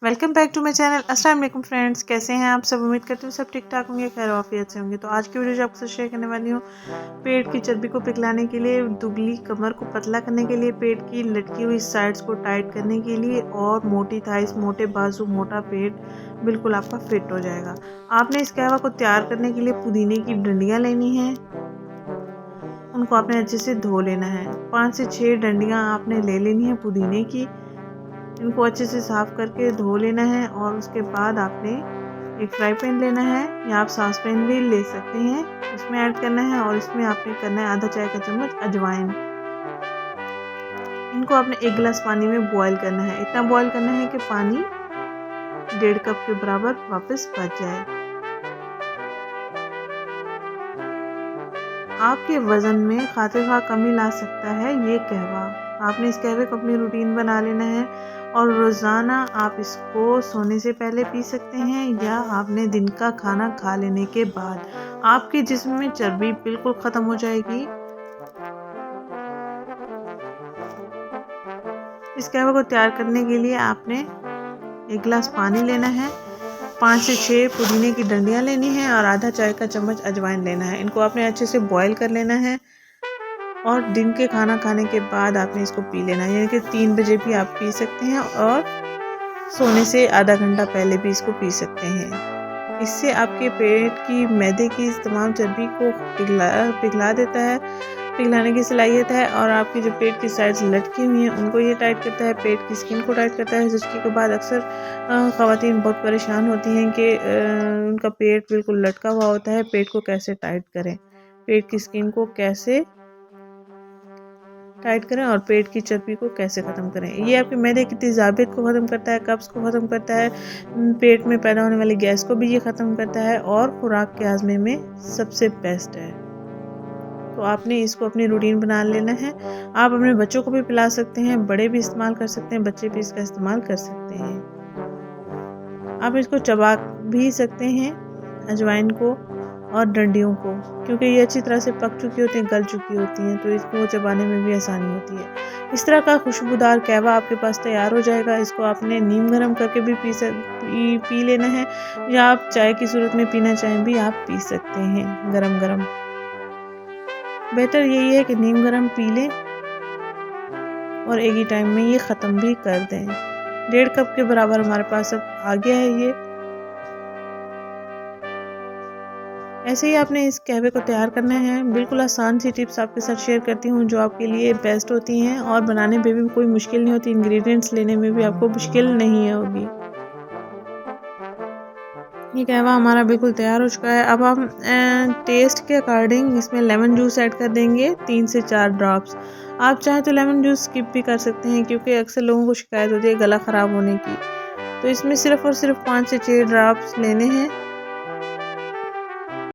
Welcome back to my channel. अस्सलाम वालेकुम friends, कैसे हैं आप सब। उम्मीद करती हूँ सब ठीक ठाक होंगे, खैर वाफियत से होंगे। तो आज की वीडियो जो आपके साथ शेयर करने वाली हूँ, पेट की चर्बी को पिघलाने के लिए, दुबली कमर को पतला करने के लिए, पेट की लटकी हुई साइड्स को टाइट करने के लिए और मोटी थाइस, मोटे बाजू, मोटा पेट बिल्कुल आपका फिट हो जाएगा। आपने इस कहवा को तैयार करने के लिए पुदीने की डंडियाँ लेनी है, उनको आपने अच्छे से धो लेना है। 5 से 6 डंडियाँ आपने ले लेनी है पुदीने की। इनको अच्छे से साफ़ करके धो लेना है और उसके बाद आपने एक फ्राई पैन लेना है या आप सॉस पैन भी ले सकते हैं, इसमें ऐड करना है और इसमें आपने करना है आधा चाय का चम्मच अजवाइन। इनको आपने 1 गिलास पानी में बॉईल करना है। इतना बॉईल करना है कि पानी 1.5 कप के बराबर वापस बच जाए। आपके वज़न में खातिर-खा कमी ला सकता है ये कहवा। आपने इस कहवे को अपनी रूटीन बना लेना है और रोज़ाना आप इसको सोने से पहले पी सकते हैं या आपने दिन का खाना खा लेने के बाद। आपके जिस्म में चर्बी बिल्कुल ख़त्म हो जाएगी। इस कहवे को तैयार करने के लिए आपने 1 गिलास पानी लेना है, 5 से 6 पुदीने की डंडियाँ लेनी है और आधा चाय का चम्मच अजवाइन लेना है। इनको आपने अच्छे से बॉईल कर लेना है और दिन के खाना खाने के बाद आपने इसको पी लेना है, यानी कि 3 बजे भी आप पी सकते हैं और सोने से आधा घंटा पहले भी इसको पी सकते हैं। इससे आपके पेट की, मैदे की इस तमाम चर्बी को पिघला देता है, पिघलाने की सलाहियत है और आपकी जो पेट की साइड्स लटकी हुई हैं उनको ये टाइट करता है, पेट की स्किन को टाइट करता है। ज़िचकी के बाद अक्सर ख़वातीन बहुत परेशान होती हैं कि उनका पेट बिल्कुल लटका हुआ होता है, पेट को कैसे टाइट करें, पेट की स्किन को कैसे टाइट करें और पेट की चर्बी को कैसे ख़त्म करें। ये आपके मैदे की तेज़ाबियत को ख़त्म करता है, कब्ज़ को ख़त्म करता है, पेट में पैदा होने वाली गैस को भी ये ख़त्म करता है और खुराक के हाज़मे में सबसे बेस्ट है। तो आपने इसको अपनी रूटीन बना लेना है। आप अपने बच्चों को भी पिला सकते हैं, बड़े भी इस्तेमाल कर सकते हैं, बच्चे भी इसका इस्तेमाल कर सकते हैं। आप इसको चबा भी सकते हैं अजवाइन को और डंडियों को, क्योंकि ये अच्छी तरह से पक चुकी होती हैं, गल चुकी होती हैं, तो इसको चबाने में भी आसानी होती है। इस तरह का खुशबूदार कहवा आपके पास तैयार हो जाएगा। इसको आपने नीम गर्म करके भी पी लेना है या आप चाय की सूरत में पीना चाहें भी आप पी सकते हैं गरम गरम। बेहतर यही है कि नीम गर्म पी लें और एक ही टाइम में ये ख़त्म भी कर दें। 1.5 कप के बराबर हमारे पास अब आ गया है ये। ऐसे ही आपने इस कहवे को तैयार करना है। बिल्कुल आसान सी टिप्स आपके साथ शेयर करती हूँ जो आपके लिए बेस्ट होती हैं और बनाने में भी कोई मुश्किल नहीं होती, इंग्रेडिएंट्स लेने में भी आपको मुश्किल नहीं होगी। ये कहवा हमारा बिल्कुल तैयार हो चुका है। अब हम टेस्ट के अकॉर्डिंग इसमें लेमन जूस ऐड कर देंगे, 3 से 4 ड्रॉप्स। आप चाहें तो लेमन जूस स्किप भी कर सकते हैं, क्योंकि अक्सर लोगों को शिकायत होती है गला ख़राब होने की। तो इसमें सिर्फ़ और सिर्फ 5 से 6 ड्रॉप्स लेने हैं